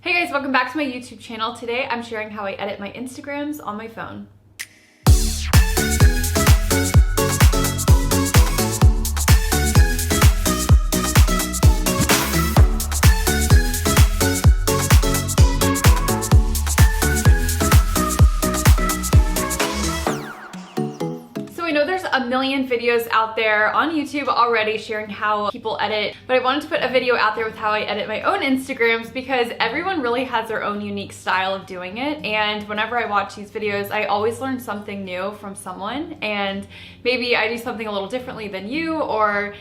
Hey guys, welcome back to my YouTube channel. Today I'm sharing how I edit my Instagrams on my phone. I know there's a million videos out there on YouTube already sharing how people edit, but I wanted to put a video out there with how I edit my own Instagrams because everyone really has their own unique style of doing it, and whenever I watch these videos I always learn something new from someone, and maybe I do something a little differently than you, or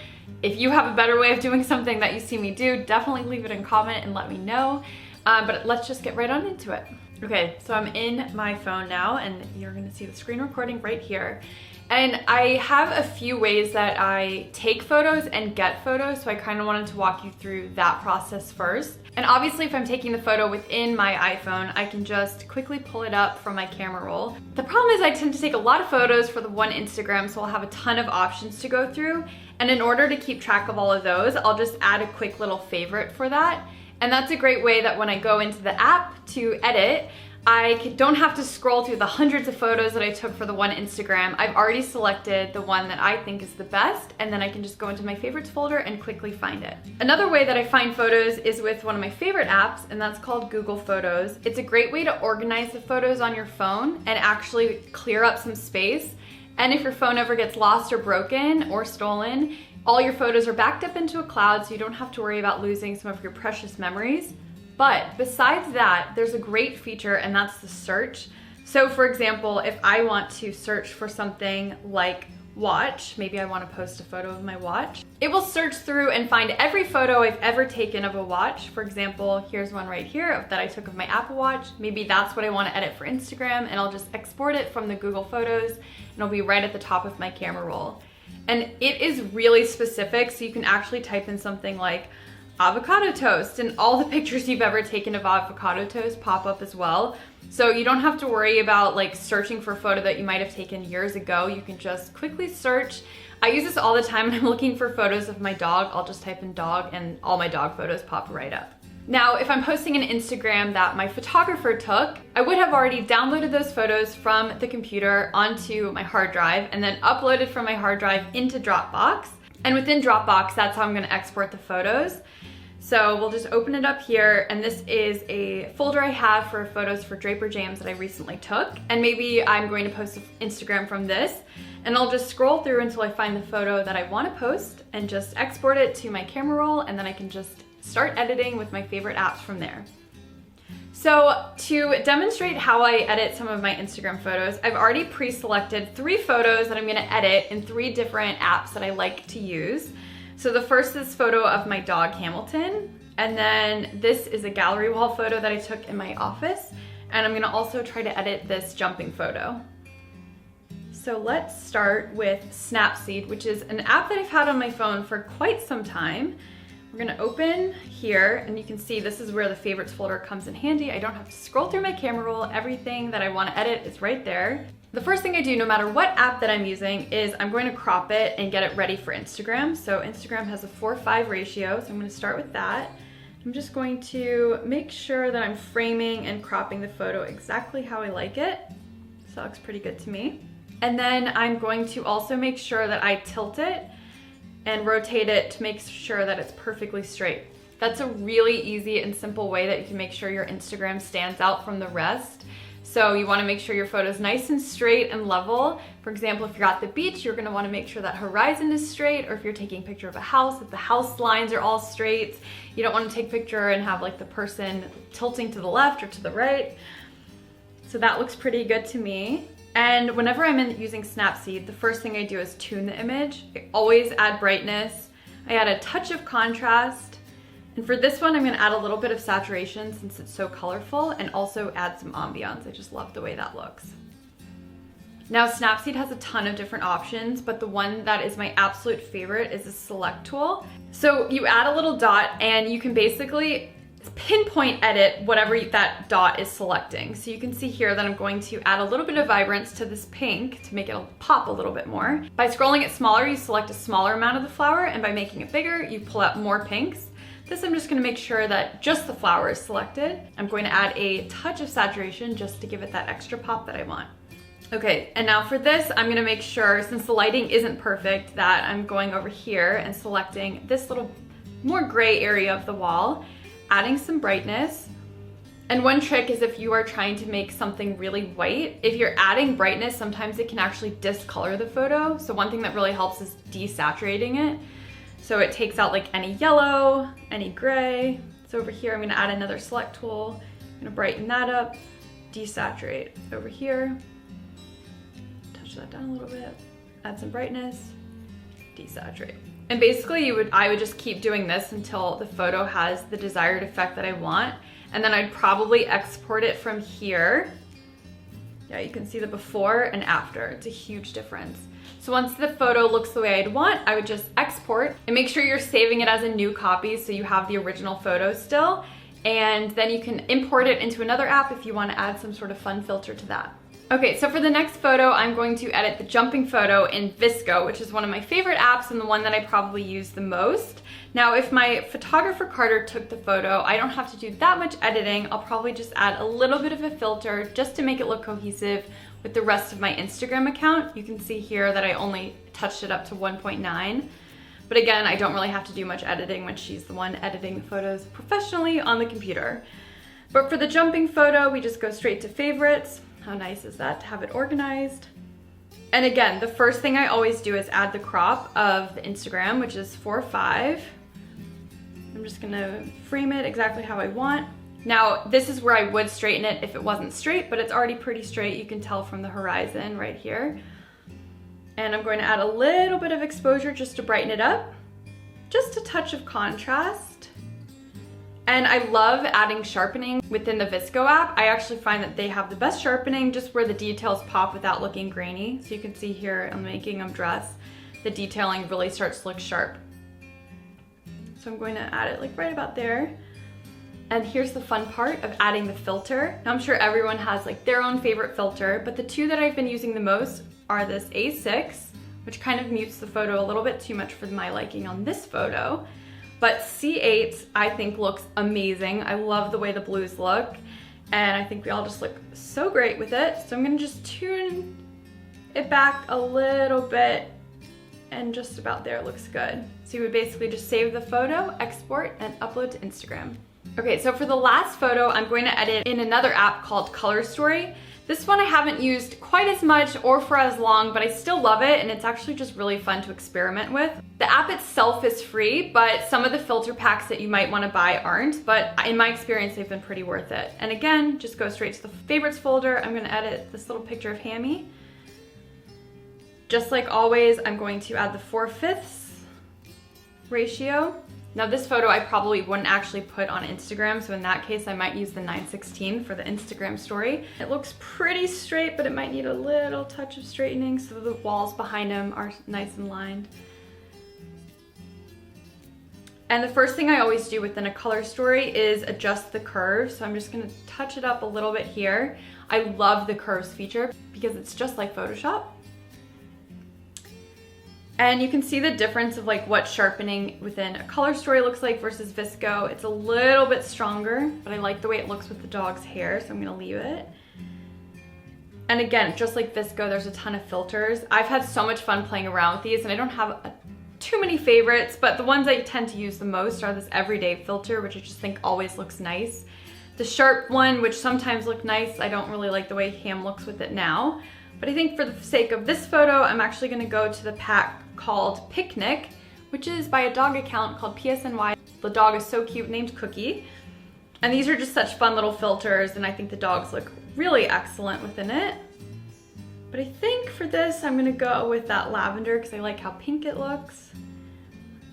if you have a better way of doing something that you see me do, definitely leave it in comment and let me know. But let's just get right on into it. Okay, so I'm in my phone now and you're gonna see the screen recording right here. And I have a few ways that I take photos and get photos, so I kind of wanted to walk you through that process first. And obviously if I'm taking the photo within my iPhone, I can just quickly pull it up from my camera roll. The problem is I tend to take a lot of photos for the one Instagram, so I'll have a ton of options to go through. And in order to keep track of all of those, I'll just add a quick little favorite for that. And that's a great way that when I go into the app to edit, I don't have to scroll through the hundreds of photos that I took for the one Instagram. I've already selected the one that I think is the best, and then I can just go into my favorites folder and quickly find it. Another way that I find photos is with one of my favorite apps, and that's called Google Photos. It's a great way to organize the photos on your phone and actually clear up some space. And if your phone ever gets lost or broken or stolen, all your photos are backed up into a cloud, so you don't have to worry about losing some of your precious memories. But besides that, there's a great feature, and that's the search. So for example, if I want to search for something like watch, maybe I want to post a photo of my watch, it will search through and find every photo I've ever taken of a watch. For example, here's one right here that I took of my Apple Watch. Maybe that's what I want to edit for Instagram, and I'll just export it from the Google Photos, and it'll be right at the top of my camera roll. And it is really specific, so you can actually type in something like avocado toast, and all the pictures you've ever taken of avocado toast pop up as well. So you don't have to worry about like searching for a photo that you might have taken years ago. You can just quickly search. I use this all the time when I'm looking for photos of my dog. I'll just type in dog and all my dog photos pop right up. Now, if I'm posting an Instagram that my photographer took, I would have already downloaded those photos from the computer onto my hard drive and then uploaded from my hard drive into Dropbox. And within Dropbox, that's how I'm gonna export the photos. So we'll just open it up here, and this is a folder I have for photos for Draper Jams that I recently took. And maybe I'm going to post to Instagram from this, and I'll just scroll through until I find the photo that I want to post and just export it to my camera roll, and then I can just start editing with my favorite apps from there. So to demonstrate how I edit some of my Instagram photos, I've already pre-selected 3 photos that I'm gonna edit in 3 different apps that I like to use. So the first is photo of my dog Hamilton, and then this is a gallery wall photo that I took in my office, and I'm gonna also try to edit this jumping photo. So let's start with Snapseed, which is an app that I've had on my phone for quite some time. We're gonna open here, and you can see this is where the favorites folder comes in handy. I don't have to scroll through my camera roll. Everything that I wanna edit is right there. The first thing I do, no matter what app that I'm using, is I'm going to crop it and get it ready for Instagram. So Instagram has a 4:5 ratio, so I'm gonna start with that. I'm just going to make sure that I'm framing and cropping the photo exactly how I like it. So that looks pretty good to me. And then I'm going to also make sure that I tilt it and rotate it to make sure that it's perfectly straight. That's a really easy and simple way that you can make sure your Instagram stands out from the rest. So you wanna make sure your photo's nice and straight and level. For example, if you're at the beach, you're gonna wanna make sure that horizon is straight, or if you're taking a picture of a house, that the house lines are all straight. You don't wanna take a picture and have like the person tilting to the left or to the right. So that looks pretty good to me. And whenever I'm using Snapseed, the first thing I do is tune the image. I always add brightness. I add a touch of contrast. And for this one, I'm gonna add a little bit of saturation since it's so colorful, and also add some ambiance. I just love the way that looks. Now, Snapseed has a ton of different options, but the one that is my absolute favorite is the select tool. So you add a little dot, and you can basically pinpoint edit whatever that dot is selecting. So you can see here that I'm going to add a little bit of vibrance to this pink to make it pop a little bit more. By scrolling it smaller, you select a smaller amount of the flower, and by making it bigger, you pull out more pinks. This I'm just gonna make sure that just the flower is selected. I'm going to add a touch of saturation just to give it that extra pop that I want. Okay, and now for this, I'm gonna make sure, since the lighting isn't perfect, that I'm going over here and selecting this little more gray area of the wall, adding some brightness. And one trick is if you are trying to make something really white, if you're adding brightness, sometimes it can actually discolor the photo. So one thing that really helps is desaturating it. So it takes out like any yellow, any gray. So over here, I'm gonna add another select tool. I'm gonna brighten that up, desaturate over here. Touch that down a little bit, add some brightness, desaturate. And basically I would just keep doing this until the photo has the desired effect that I want. And then I'd probably export it from here. Yeah, you can see the before and after. It's a huge difference. So once the photo looks the way I'd want, I would just export and make sure you're saving it as a new copy so you have the original photo still. And then you can import it into another app if you want to add some sort of fun filter to that. Okay, so for the next photo, I'm going to edit the jumping photo in VSCO, which is one of my favorite apps and the one that I probably use the most. Now, if my photographer Carter took the photo, I don't have to do that much editing. I'll probably just add a little bit of a filter just to make it look cohesive with the rest of my Instagram account. You can see here that I only touched it up to 1.9. But again, I don't really have to do much editing when she's the one editing the photos professionally on the computer. But for the jumping photo, we just go straight to favorites. How nice is that to have it organized? And again, the first thing I always do is add the crop of the Instagram, which is 4:5. I'm just gonna frame it exactly how I want. Now, this is where I would straighten it if it wasn't straight, but it's already pretty straight. You can tell from the horizon right here. And I'm going to add a little bit of exposure just to brighten it up. Just a touch of contrast. And I love adding sharpening within the VSCO app. I actually find that they have the best sharpening just where the details pop without looking grainy. So you can see here, I'm making them dress. The detailing really starts to look sharp. So I'm going to add it like right about there. And here's the fun part of adding the filter. Now I'm sure everyone has like their own favorite filter, but the two that I've been using the most are this A6, which kind of mutes the photo a little bit too much for my liking on this photo. But C8 I think looks amazing. I love the way the blues look, and I think we all just look so great with it. So I'm gonna just tune it back a little bit, and just about there looks good. So you would basically just save the photo, export, and upload to Instagram. Okay, so for the last photo, I'm going to edit in another app called Color Story. This one I haven't used quite as much or for as long, but I still love it, and it's actually just really fun to experiment with. The app itself is free, but some of the filter packs that you might want to buy aren't, but in my experience, they've been pretty worth it. And again, just go straight to the favorites folder. I'm going to edit this little picture of Hammy. Just like always, I'm going to add the 4/5 ratio. Now this photo I probably wouldn't actually put on Instagram, so in that case I might use the 9/16 for the Instagram story. It looks pretty straight, but it might need a little touch of straightening so the walls behind him are nice and lined. And the first thing I always do within a color story is adjust the curve, so I'm just gonna touch it up a little bit here. I love the curves feature because it's just like Photoshop. And you can see the difference of like what sharpening within a color story looks like versus VSCO. It's a little bit stronger, but I like the way it looks with the dog's hair, so I'm gonna leave it. And again, just like VSCO, there's a ton of filters. I've had so much fun playing around with these, and I don't have too many favorites, but the ones I tend to use the most are this everyday filter, which I just think always looks nice. The sharp one, which sometimes look nice, I don't really like the way Ham looks with it now. But I think for the sake of this photo, I'm actually gonna go to the pack called Picnic, which is by a dog account called PSNY. The dog is so cute, named Cookie. And these are just such fun little filters, and I think the dogs look really excellent within it. But I think for this, I'm gonna go with that lavender because I like how pink it looks.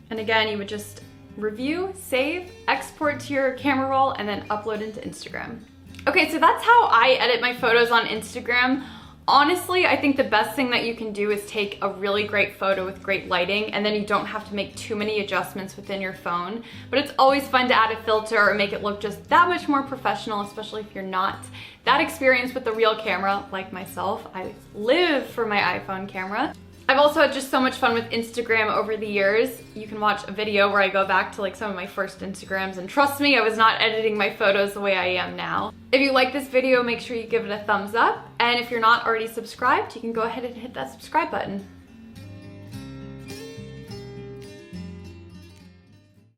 And again, you would just review, save, export to your camera roll, and then upload into Instagram. Okay, so that's how I edit my photos on Instagram. Honestly, I think the best thing that you can do is take a really great photo with great lighting, and then you don't have to make too many adjustments within your phone. But it's always fun to add a filter or make it look just that much more professional, especially if you're not that experienced with the real camera like myself. I live for my iPhone camera. I've also had just so much fun with Instagram over the years. You can watch a video where I go back to like some of my first Instagrams, and trust me, I was not editing my photos the way I am now. If you like this video, make sure you give it a thumbs up, and if you're not already subscribed, you can go ahead and hit that subscribe button.